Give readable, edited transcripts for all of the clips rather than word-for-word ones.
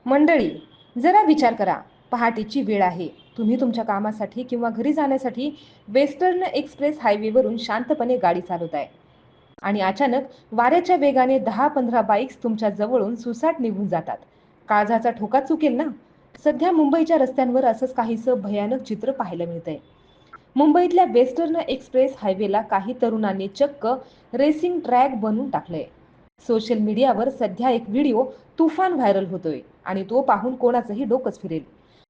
मंडळी, जरा विचार करा. पहाटेची वेळ आहे. तुम्ही तुमच्या कामासाठी किंवा घरी जाण्यासाठी वेस्टर्न एक्सप्रेस हायवेवरून शांतपणे गाडी चालवताय आणि अचानक वाऱ्याच्या वेगाने 10-15 बाईक्स तुमच्या जवळून सुसाट निघून जातात. काळजाचा ठोका चुकेल ना? सध्या मुंबईच्या रस्त्यांवर असंच काहीसं भयानक चित्र पाहायला मिळतंय. मुंबईतल्या वेस्टर्न एक्सप्रेस हायवेला काही तरुणांनी चक्क रेसिंग ट्रॅक बनवून टाकलंय. सोशल मीडियावर सध्या एक व्हिडिओ तुफान व्हायरल होतोय आणि तो पाहून कोणाचंही डोकंच फिरेल.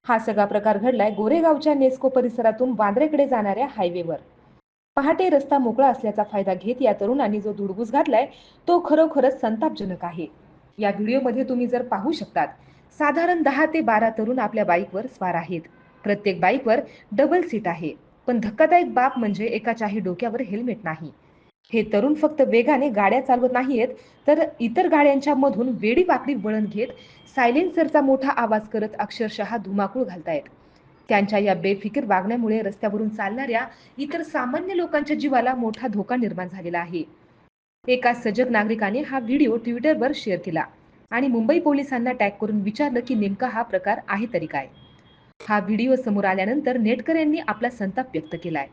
हा सगळा प्रकार घडलाय गोरेगावच्या नेस्को परिसरातून वांद्र्याकडे जाणाऱ्या हायवेवर. पहाटे रस्ता मोकळा असल्याचा फायदा घेत या तरुणांनी जो धुडगूस घातलाय तो खरोखरच संतापजनक आहे. या व्हिडिओमध्ये तुम्ही जर पाहू शकतात, साधारण 10 ते 12 तरुण आपल्या बाईकवर स्वार आहेत. प्रत्येक बाईकवर डबल सीट आहे. पण धक्कादायक बाब म्हणजे एकाच्याही डोक्यावर हेल्मेट नाही. हे तरुण फक्त वेगाने गाड्या चालवत नाहीयेत, तर इतर गाड्यांच्या मधून वेडीवाकडी वळण घेत सायलेन्सरचा मोठा आवाज करत अक्षरशः धुमाकूळ घालतायत. त्यांच्या या बेफिकीर वागण्यामुळे रस्त्यावरून चालणाऱ्या इतर सामान्य लोकांच्या जीवाला मोठा धोका निर्माण झालेला आहे. एका सजग नागरिकाने हा व्हिडिओ ट्विटरवर शेअर केला आणि मुंबई पोलिसांना टॅग करून विचारलं की नेमका हा प्रकार आहे तरी काय. हा व्हिडिओ समोर आल्यानंतर नेटकऱ्यांनी आपला संताप व्यक्त केलाय.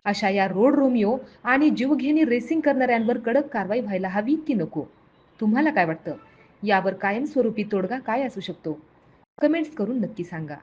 अशा या रोड रोमिओ आणि जीवघेणी रेसिंग करणाऱ्यांवर कडक कारवाई व्हायला हवी की नको? तुम्हाला काय वाटतं? यावर कायमस्वरूपी तोडगा काय असू शकतो? कमेंट्स करून नक्की सांगा.